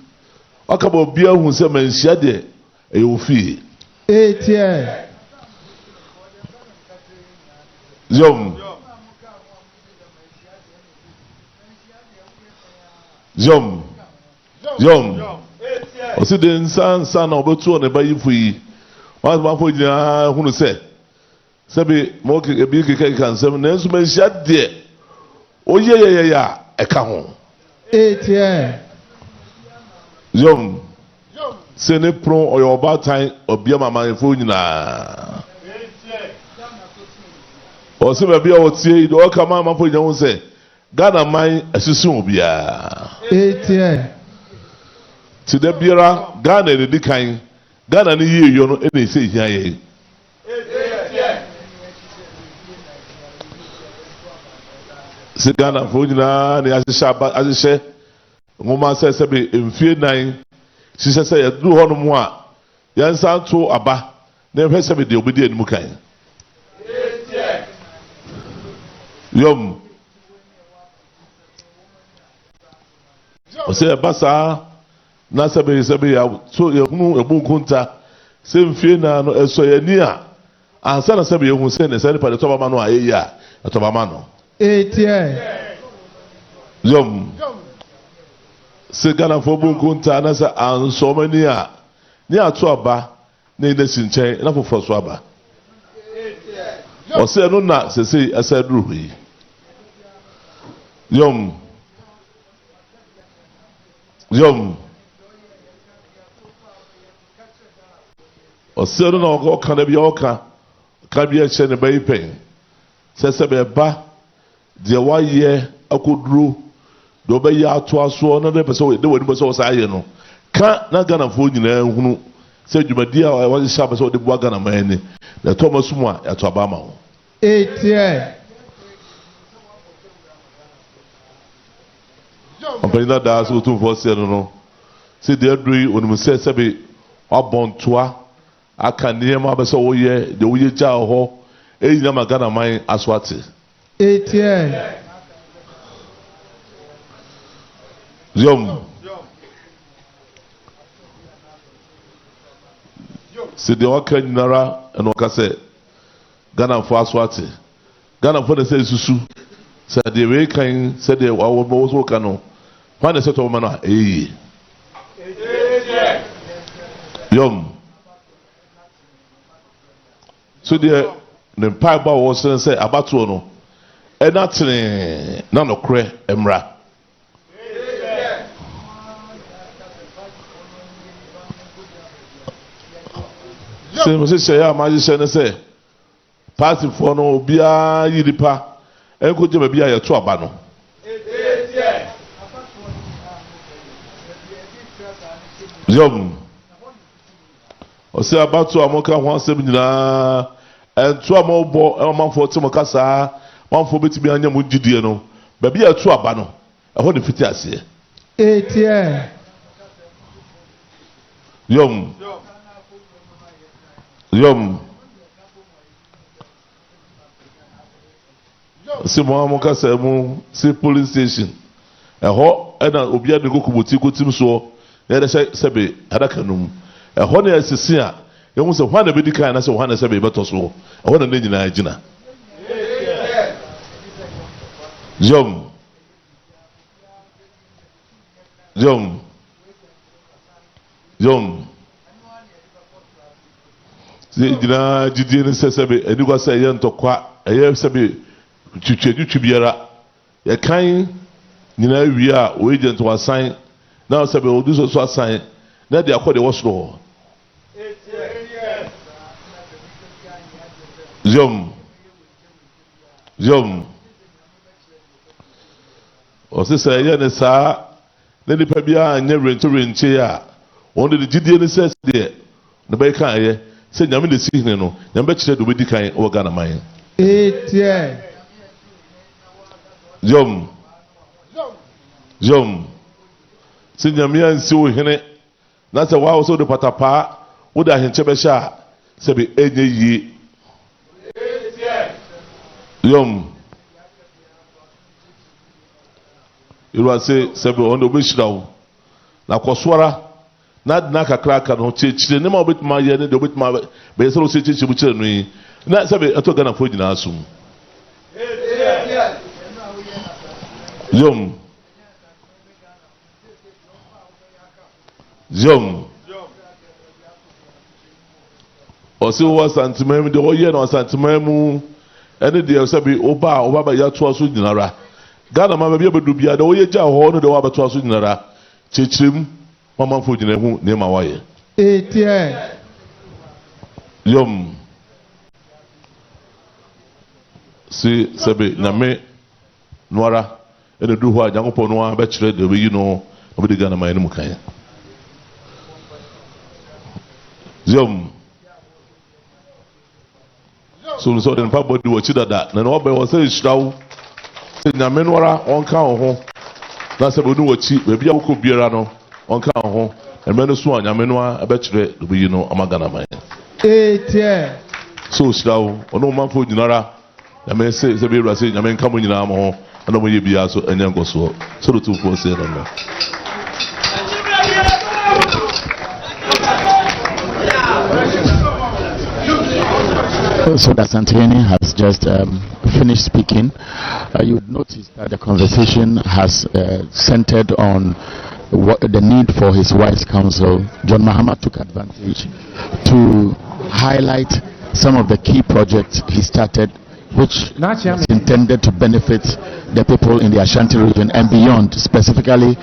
aka ba bia hu se manhia de e ofi etie Jom osi de nsan na obetu on e ba yifu yi wa ma fo jina hunu se be mo ke e bi ke kan se na ensu manhia de oye ya eka ho etie Jom se ne pro oyo oba tan obia mama efo nyina o se be bia o tie do ka mama fo nyina ho se Ghana man asusu obia etie ti de biara Ghana ne di kan Ghana ne yie yo no e na se hia ye se Ghana fo nyina ne asesha ngoma se be mfie nan sise se ya du hono mu a ya nsa to aba na hwe se be de obedi animu kan Yom o se basa na se be ya so ya hunu ebu kunta se mfie na no eso ya ni a ansa na se be ehun se ne se ne pa de to ba ma no a ye ya to ba ma no etie Yom se Ghana for bunkunta na se ansomani a ni ato aba na ina sinchen na foforo so aba o se no na se asa duru yi Yom o se no na o kan bi o kan ka bi e che ne bai pen se be ba de wa ye akoduro do be ya to aso na de pese de wani pese o sa ye no ka na Ghana fo nyina hunu Say Jumadia, I was Shabbos or the Wagana man, the Thomas Mwa at Obama. 8 years. Compagnie d'As ou tout for no. See the Edry when we say Sabi Abon Toa, I can near my Basso ye, the Wee Chow Ho, Ejama Gana mine Aswati. 8 years. Yom. See the Oka Nara and Oka said Ghana for Aswati. Ghana for the say Susu. Said the way kind said the also cano. When I said to Mana, eh? Yom. So the pipe bar was say about to no. And that's none of cray emra. Say, I might say, party for no beer, yidipa, and could you be a trouble? Yom. Or say about to Amoka 170 and 2 more ball, a month for Timokasa, 1 for Betty Bianya Mujidiano, but be a trouble. I hold the 50 as here. 8 years. Yom. Yom. See Mohamoka Samu, see police station. A hot and Obia de Gokubutiko Tim so, let us say Sabe, Hadakanum. A honey as a seer, it was a one of the kind as a one as a baby so. I want to name Nigina. Yom. Yom. Yom. Jina Jidin Sessabe, and you was say young to qua, a year Sabe, Chubiera, a kind, Nina, we are waiting to assign. Now Sabe will do so assign. Now they are called the wash law. Yom. Yom. Or sister, Yanessa, then the Pabia and never to rain chair. Only the Gideon says there, the baker. Say, Yamin the season, no, Yambetre to be the kind of Ghana mine. 8 years. Yom. Yom. Say, Yamia and so hene. That's a while so the Patapa would I Chebesha say be any ye. Yom. You will say, Sabi on the wish now. Now, Koswara. Not naka crack and church, the name of it, my year, the bit my basal city, which me. Not Sabi, I took an afford in Asum. Yom. Yom. Or so was Santimem, the whole year on Santimemu, and the Sabi Oba by Yatuasu Dinara. Ghana, my baby, do be a way jar horn, the Wabatuasu Dinara, Chichim. Mama for the name of why 8 years. Yom. See, Sabi, Name, Noara, and the Duha, Yangoponoa, Bachelor, the way you know, over the Ghana, my Mukaya. Yom. So, so then, Papa do what you did that, and all by was a straw. Namenora on count. That's a good watch, maybe I could be around. On count and Menoswan, Yamenua, a bachelor, you know, Amagana mine. 8 years. So, slow, or no man for Dinara, I may say, the Bira say, I mean, come in your arm, and I will be also and young so. So the 2 4 say, So that Asantehene has just finished speaking. You would notice that the conversation has centered on the need for his wise counsel. John Mahama took advantage to highlight some of the key projects he started, which is intended to benefit the people in the Ashanti region and beyond, specifically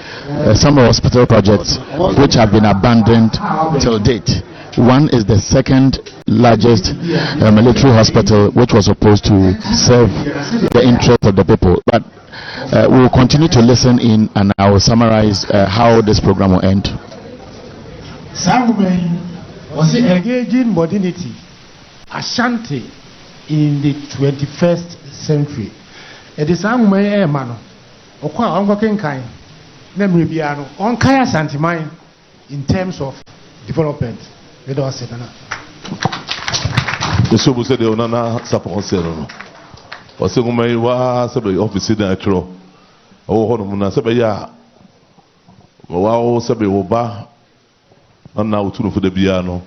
some hospital projects which have been abandoned till date. One is the second largest military hospital, which was supposed to serve the interests of the people. But we will continue to listen in, and I will summarize how this program will end. Was it engaging modernity, Ashanti in the 21st century? It is a man, or quite unworking kind, memory piano, on Kaya Santimine in terms of development. The Subu said, "The Nana support Sereno." Or Segumay was a office in a tro. Oh, Honamuna Sabaya. Wow, Sabi Oba. And now to for the piano.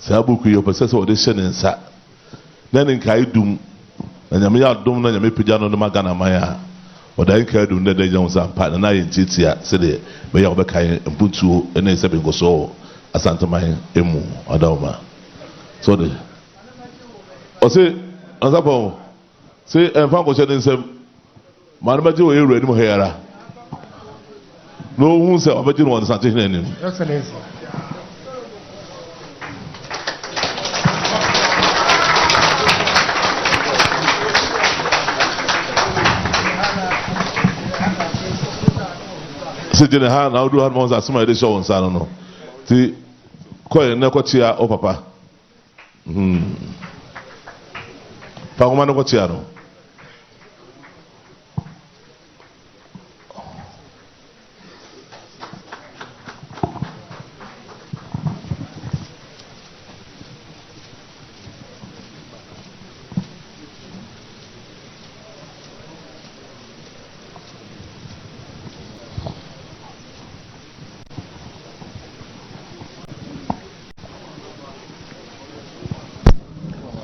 Sabuku, your possessor of the Shannon sat. Then in Kaidum, and Yamia Dum and Yami Pijano the Magana Maya. Or the Kaidum that they don't have part and I in Titia, said it, by Yabakai and Putu and then Sabi Goso, Asantehene Emu, Adoma. So the. Or say, Azapo, say, and Fanko said in some Manamajo, you read Mohera. No one said, but you want Asantehene. Excellency. Sitting in hand, I'll do have more as somebody show on Salon. See, quite a necotia or papa. Pagomano Cotiano.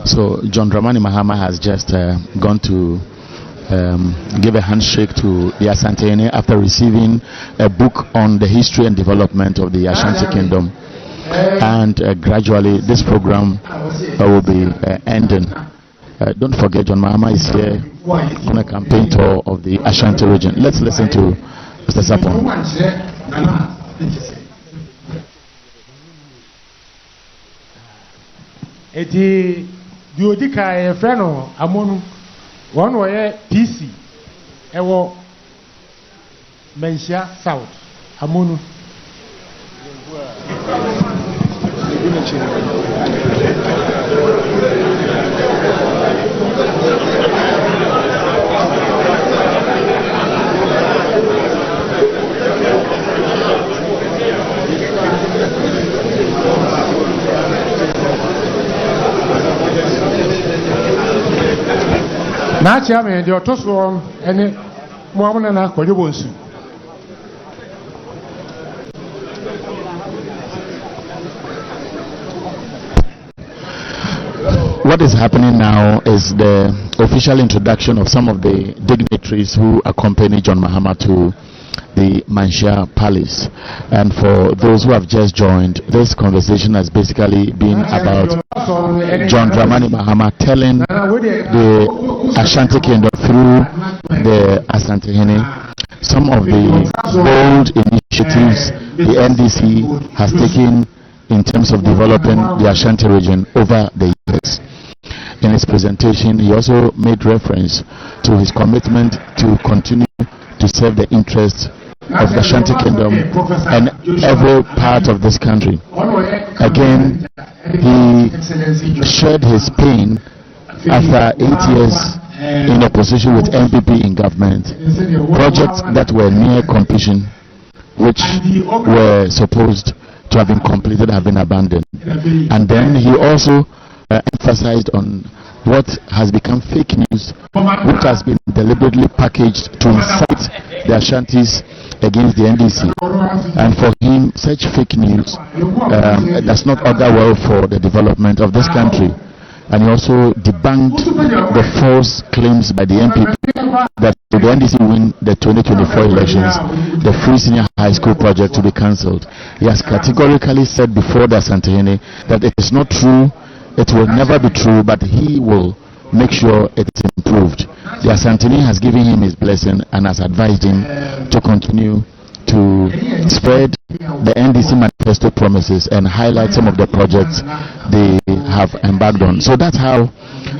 So John Dramani Mahama has just gone to give a handshake to the Asantehene after receiving a book on the history and development of the Ashanti Kingdom. And gradually this program will be ending. Don't forget, John Mahama is here on a campaign tour of the Ashanti region. Let's listen to Mr. Sapon. The Odika Freno Amonu, one way PC, Ewo Mensia South, Amonu. Nacha me the otoso ene muamuna na kwajobonsu. What is happening now is the official introduction of some of the dignitaries who accompany John Mahama to the Manshia Palace. And for those who have just joined, this conversation has basically been about John Dramani Mahama telling the Ashanti Kingdom through the Asantehene some of the bold initiatives the NDC has taken in terms of developing the Ashanti region over the years. In his presentation, he also made reference to his commitment to continue to serve the interests of the Ashanti Kingdom and every part of this country. Again, he shared his pain after 8 years in opposition with MPP in government. Projects that were near completion, which were supposed to have been completed, have been abandoned. And then he also emphasized on what has become fake news, which has been deliberately packaged to incite the Ashantis against the NDC. And for him, such fake news does not augur well for the development of this country. And he also debunked the false claims by the MPP that if the NDC win the 2024 elections, the free senior high school project to be cancelled. He has categorically said before the Asantehene that it is not true, it will never be true, but he will make sure it is improved. The Asantehene has given him his blessing and has advised him to continue to spread the NDC manifesto promises and highlight some of the projects they have embarked on. So that's how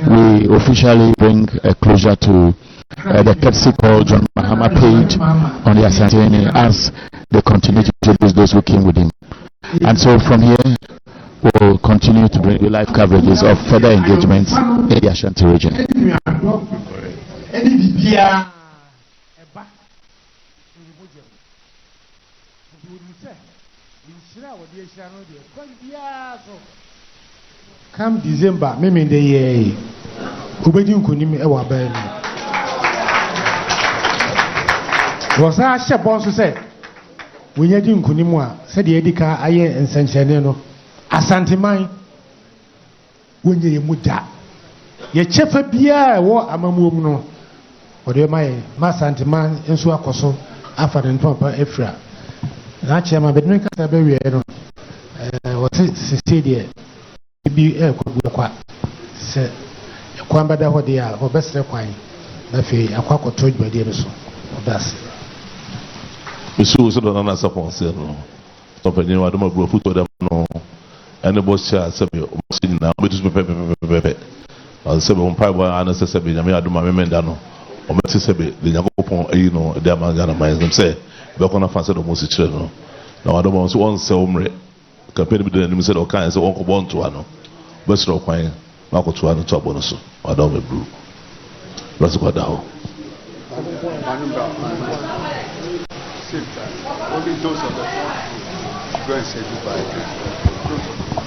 we officially bring a closure to the courtesy call John Mahama paid on the Asantehene as they continue to introduce those who came with him. And so from here, will continue to bring you live coverages of further engagements in the Ashanti region. Come December, maybe in the year, Ubedin Kunim Ewa Ben. Was our ship also said, when you didn't Kunimwa, said the Edika Aye and Sanchano, Asantehene, when you muta. Ye chefa bia wo amamu no ode mai Asantehene enso akoso afa den papa efra na chema bedin ka be wie no what se die bi ko kwa se kwa mbada ho dia obesre kwan na fe akwa koto dwade no so odas Misu so do na support se no to pe ni wa do ma bro futo dem no ene bo sha se be o si na o betu pepe se be on pa bo ana se be nyame adoma memenda no o meti se be de nyakopon ayi no de amanga na mai dem se be ko na fa se do mo si kire no na wa do mo so on se omre ka pe bi de nim se do kan se on ko bon to ano be so kwan na ko to ano to abo no so wa do me bru lo so ko da ho only those of the go and say goodbye.